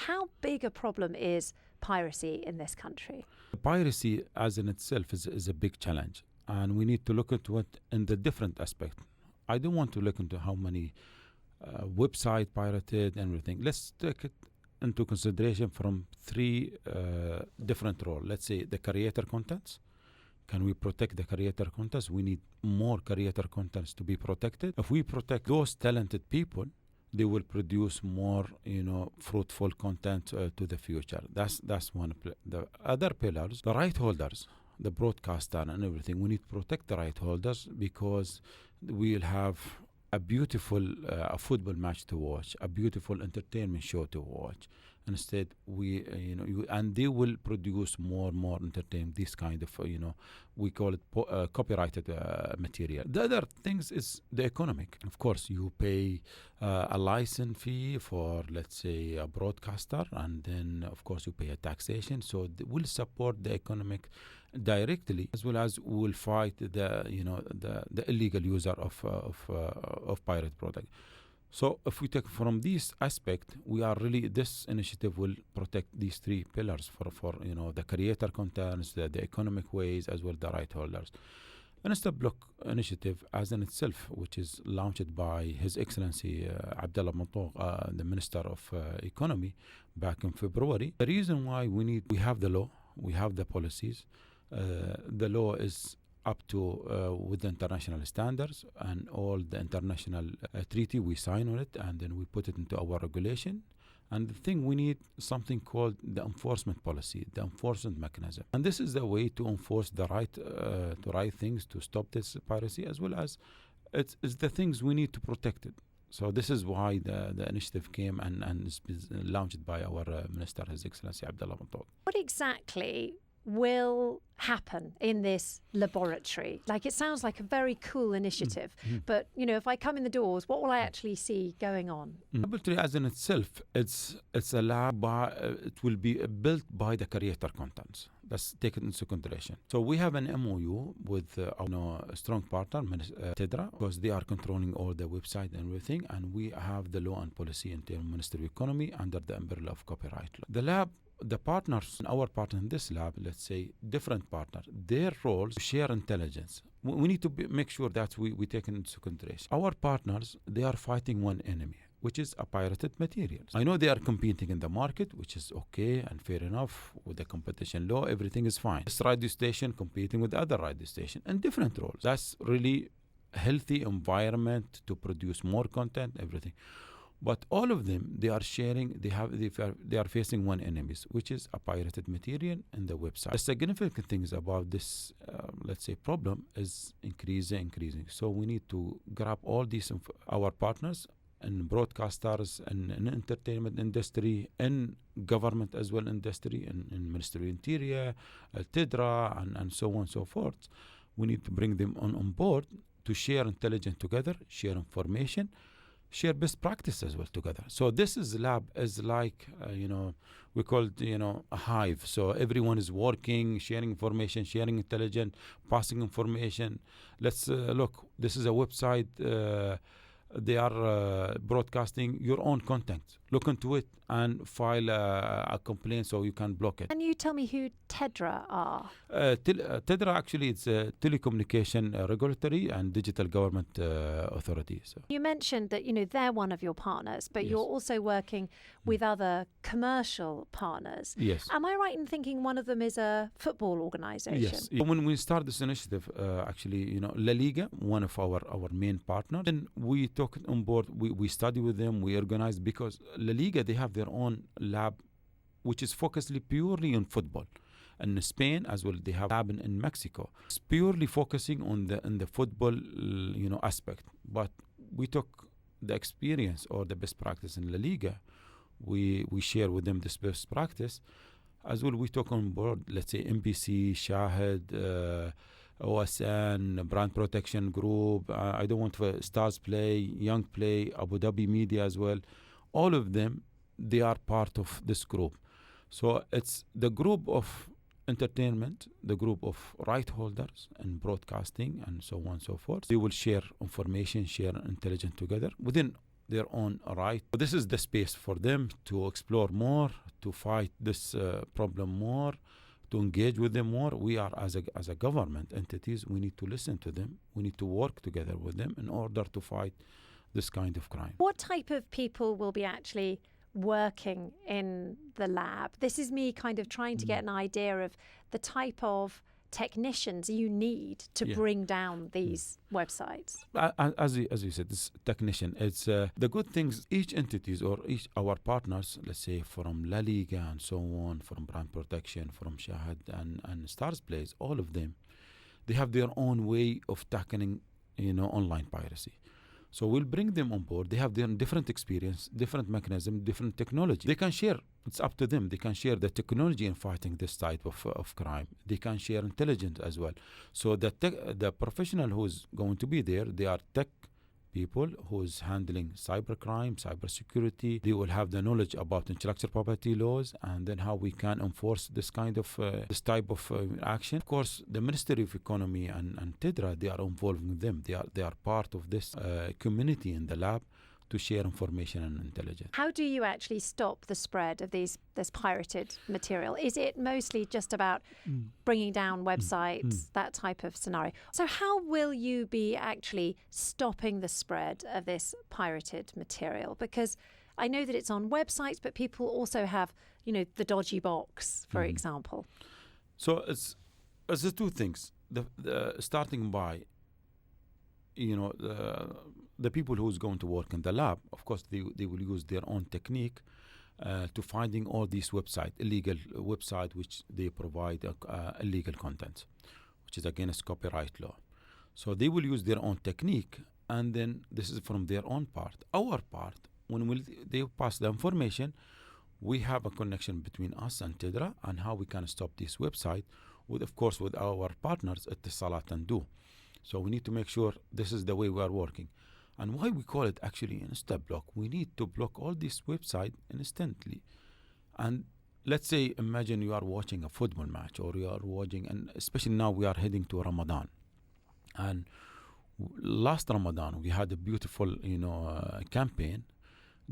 how big a problem is piracy in this country? Piracy as in itself is a big challenge, and we need to look into it in the different aspect. I don't want to look into how many website pirated and everything. Let's take it into consideration from three different roles. Let's say the creator contents. Can we protect the creator contents? We need more creator contents to be protected. If we protect those talented people, they will produce more, fruitful content to the future. That's one. The other pillars, the right holders, the broadcaster and everything. We need to protect the right holders because we'll have a beautiful football match to watch, a beautiful entertainment show to watch. Instead, and they will produce more entertainment, this kind of, we call it copyrighted material. The other things is the economic. Of course, you pay a license fee for, let's say, a broadcaster, and then, of course, you pay a taxation. So we'll support the economic directly, as well as we'll fight the illegal user of pirate product. So if we take from this aspect, this initiative will protect these three pillars for the creator contents, the economic ways, as well the right holders. Insta Block initiative as in itself, which is launched by His Excellency Abdelrahman, the Minister of Economy, back in February. The reason why we have the law, we have the policies. The law is up to with the international standards and all the international treaty we sign on it, and then we put it into our regulation. And the thing, we need something called the enforcement policy, the enforcement mechanism. And this is the way to enforce the right things to stop this piracy, as well as it's the things we need to protect it. So this is why the initiative came and is launched by our Minister, His Excellency Abdelrahman. What exactly will happen in this laboratory? Like, it sounds like a very cool initiative, but if I come in the doors, what will I actually see going on? Laboratory as in itself, it's a lab. It will be built by the creator contents. Let's take it into consideration. So we have an MOU with our strong partner, TEDRA, because they are controlling all the website and everything, and we have the law and policy in terms of Ministry of Economy under the umbrella of copyright law. The lab, the partners, our partner in this lab, let's say different partners, their roles share intelligence. We need to make sure that we take into consideration. Our partners, they are fighting one enemy, which is a pirated materials. I know they are competing in the market, which is okay and fair enough with the competition law. Everything is fine. This radio station competing with other radio station in different roles. That's really healthy environment to produce more content, everything. But all of them, they are sharing, they are facing one enemy, which is a pirated material in the website. The significant things about this, let's say, problem is increasing. So we need to grab all these, our partners and broadcasters and in entertainment industry and government as well industry and Ministry of Interior, TEDRA, and so on and so forth. We need to bring them on board to share intelligence together, share information, share best practice as well together. So this lab is like, we call it, a hive. So everyone is working, sharing information, sharing intelligence, passing information. Let's look, this is a website. They are broadcasting your own content. Look into it and file a complaint so you can block it. Can you tell me who TEDRA are? TEDRA actually it's a telecommunication regulatory and digital government authority. So. You mentioned that they're one of your partners, but Yes. you're also working with other commercial partners. Yes. Am I right in thinking one of them is a football organisation? Yes. When we start this initiative, actually, La Liga, one of our main partners, and we took it on board. We study with them. We organize because La Liga, they have their own lab, which is focused purely on football. And in Spain as well, they have a lab in Mexico. It's purely focusing on the football, aspect. But we took the experience or the best practice in La Liga. We share with them this best practice. As well, we took on board, let's say, MBC, Shahid, OSN, Brand Protection Group. I don't want to Stars Play, Young Play, Abu Dhabi Media as well. All of them, they are part of this group. So it's the group of entertainment, the group of right holders and broadcasting and so on and so forth. They will share information, share intelligence together within their own right. This is the space for them to explore more, to fight this problem more, to engage with them more. We are, as a government entities, we need to listen to them. We need to work together with them in order to fight this kind of crime. What type of people will be actually working in the lab? This is me kind of trying to get an idea of the type of technicians you need to bring down these websites. As you said, this technician, it's the good things, each entities or each our partners, let's say from La Liga and so on, from Brand Protection, from Shahad and Stars Plays, all of them, they have their own way of tackling, online piracy. So we'll bring them on board. They have their different experience, different mechanism, different technology. They can share. It's up to them. They can share the technology in fighting this type of crime. They can share intelligence as well. So the professional who's going to be there, they are tech people who's handling cybercrime, cybersecurity. They will have the knowledge about intellectual property laws and then how we can enforce this kind of this type of action. Of course, the Ministry of Economy and TEDRA, they are involving them. They are part of this community in the lab to share information and intelligence. How do you actually stop the spread of this pirated material? Is it mostly just about bringing down websites, that type of scenario? So how will you be actually stopping the spread of this pirated material? Because I know that it's on websites, but people also have, the dodgy box, for example. So it's the two things. The starting by, the people who's going to work in the lab, of course, they will use their own technique to finding all these illegal website which they provide illegal content, which is against copyright law. So they will use their own technique, and then this is from their own part. Our part, when they pass the information, we have a connection between us and TEDRA and how we can stop this website, with our partners at the Salat and Do. So we need to make sure this is the way we are working. And why we call it actually Insta block. We need to block all these websites instantly. And let's say, imagine you are watching a football match, or you are watching, and especially now we are heading to Ramadan. And last Ramadan, we had a beautiful, campaign.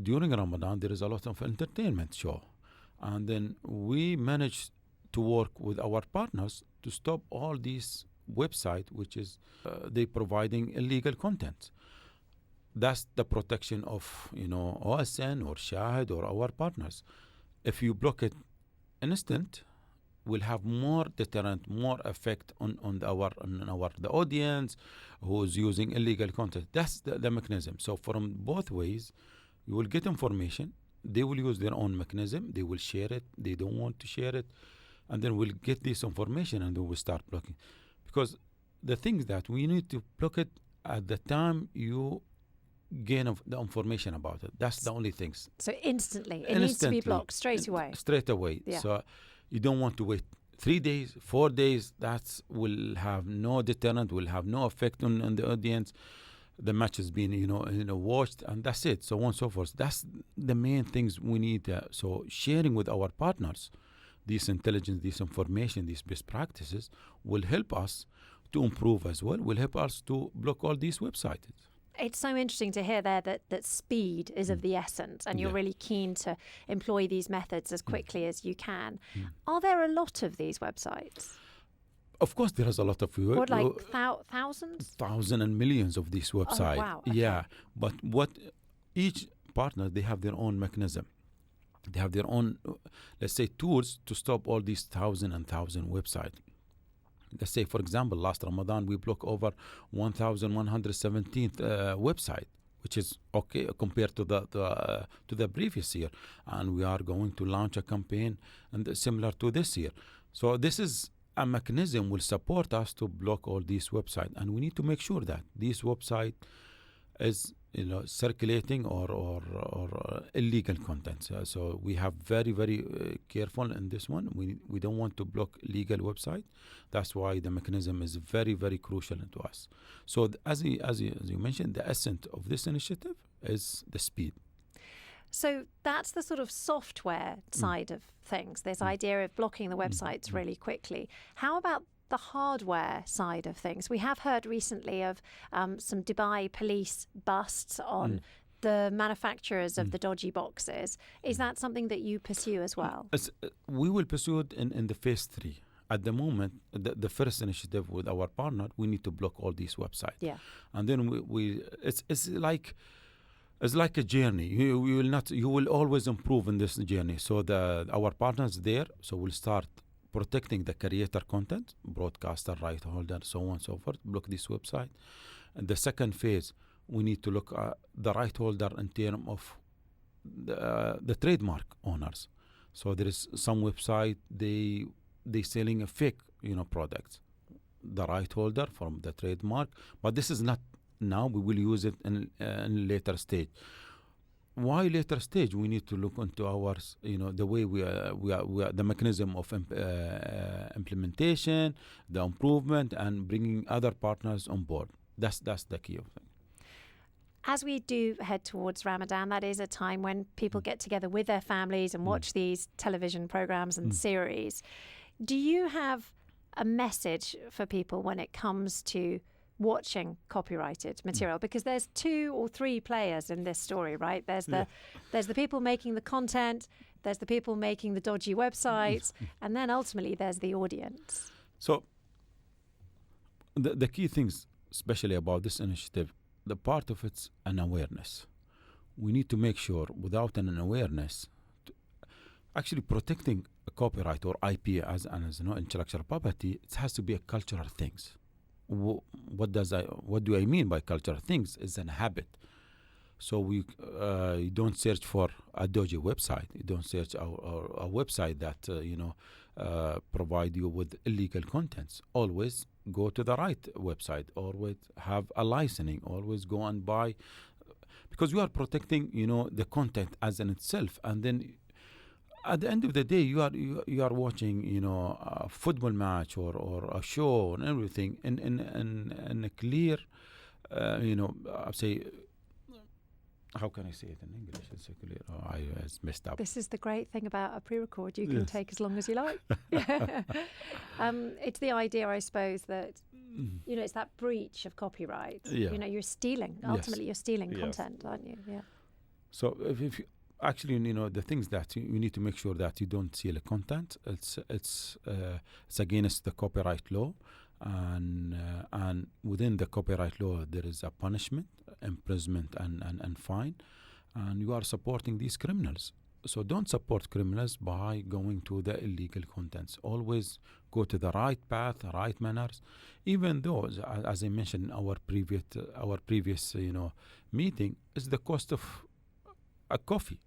During Ramadan, there is a lot of entertainment show. And then we managed to work with our partners to stop all these websites, which is they providing illegal content. That's the protection of, OSN or Shahid or our partners. If you block it instant, we'll have more deterrent, more effect on the audience who's using illegal content. That's the mechanism. So from both ways, you will get information. They will use their own mechanism. They will share it. They don't want to share it. And then we'll get this information and then we'll start blocking. Because the thing is that we need to block it at the time you gain of the information about it. That's the only things. So instantly. It needs to be blocked straight away. Straight away. Yeah. So you don't want to wait 3 days, 4 days. That will have no deterrent, will have no effect on the audience. The match has been, watched, and that's it. So on and so forth. That's the main things we need. So sharing with our partners this intelligence, this information, these best practices will help us to improve as well, will help us to block all these websites. It's so interesting to hear there that speed is of the essence, and you're really keen to employ these methods as quickly as you can. Are there a lot of these websites? Of course, there is a lot of what, like thousands? Thousands and millions of these websites. Oh, wow. Okay. Yeah, but what each partner, they have their own mechanism. They have their own, let's say, tools to stop all these thousand websites. Let's say, for example, last Ramadan, we blocked over 1,117th website, which is okay compared to the previous year. And we are going to launch a campaign and similar to this year. So this is a mechanism will support us to block all these websites. And we need to make sure that this website is circulating or illegal content. So we have very, very careful in this one. We don't want to block legal website. That's why the mechanism is very, very crucial to us. So as you mentioned, the essence of this initiative is the speed. So that's the sort of software side of things, this idea of blocking the websites really quickly. How about the hardware side of things? We have heard recently of some Dubai police busts on the manufacturers of the dodgy boxes. Is that something that you pursue as well? We will pursue it in the phase 3. At the moment, the first initiative with our partner, we need to block all these websites. Yeah. And then it's like a journey. You will always improve in this journey. So our partners there, so we'll start protecting the creator content, broadcaster, right holder, so on and so forth, block this website. And the second phase, we need to look at the right holder in terms of the trademark owners. So there is some website, they selling a fake, products. The right holder from the trademark, but this is not now. We will use it in later stage. Why later stage? We need to look into ours, the way we are the mechanism of implementation, the improvement, and bringing other partners on board. That's the key of it. As we do head towards Ramadan, that is a time when people get together with their families and watch these television programs and series. Do you have a message for people when it comes to watching copyrighted material? Because there's 2 or 3 players in this story, right? There's the people making the content, there's the people making the dodgy websites, and then ultimately there's the audience. So the key things, especially about this initiative, the part of it's an awareness. We need to make sure, without an awareness, actually protecting a copyright or IP as intellectual property, it has to be a cultural things. What do I mean by cultural things? It's an habit. So you don't search for a dodgy website. You don't search a website that provide you with illegal contents. Always go to the right website. Always have a licensing. Always go and buy, because you are protecting the content as in itself. And then at the end of the day, you are watching a football match or a show and everything in a clear I'd say. How can I say it in English? It's clear. It's messed up. This is the great thing about a pre-record. You can take as long as you like. It's the idea, I suppose, that it's that breach of copyright. Yeah. You're stealing. Ultimately, you're stealing content, aren't you? Yeah. So if you actually, the things that you need to make sure that you don't steal content. It's against the copyright law, and within the copyright law there is a punishment, imprisonment, and fine, and you are supporting these criminals. So don't support criminals by going to the illegal contents. Always go to the right path, right manners. Even though, as I mentioned in our previous meeting, is the cost of a coffee.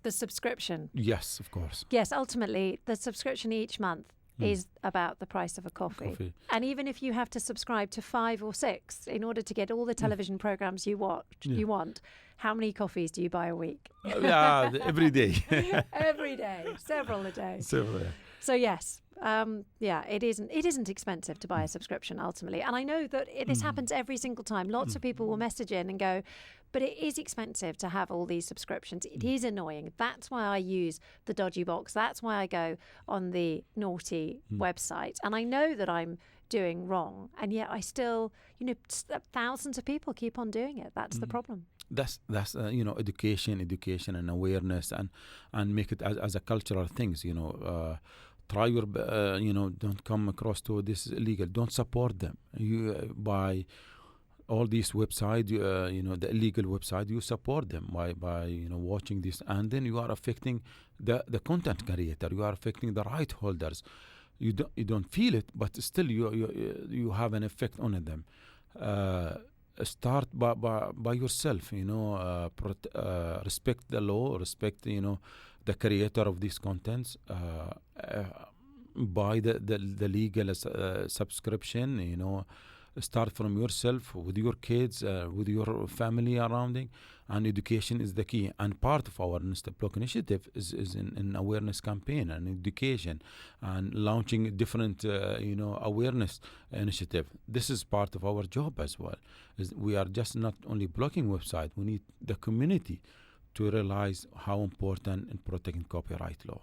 The subscription. Yes, of course. Yes, ultimately, the subscription each month is about the price of a coffee. And even if you have to subscribe to 5 or 6 in order to get all the television programs you want, how many coffees do you buy a week? Every day. Every day, several a day. Several. So yes, it isn't expensive to buy a subscription ultimately. And I know that this happens every single time. Lots of people will message in and go, but it is expensive to have all these subscriptions. It is annoying. That's why I use the dodgy box. That's why I go on the naughty website. And I know that I'm doing wrong. And yet I still, thousands of people keep on doing it. That's the problem. That's education and awareness, and make it as a cultural things. Try your don't come across to this illegal. Don't support them. You by all these websites, the illegal website, you support them by watching this, and then you are affecting the content creator. You are affecting the right holders. You don't feel it, but still you have an effect on them. Start by yourself. Respect the law. Respect the creator of these contents. Buy the legal subscription. Start from yourself, with your kids, with your family surrounding, and education is the key. And part of our Block initiative is an awareness campaign and education, and launching different awareness initiative. This is part of our job as well. We are just not only blocking website. We need the community to realize how important in protecting copyright law.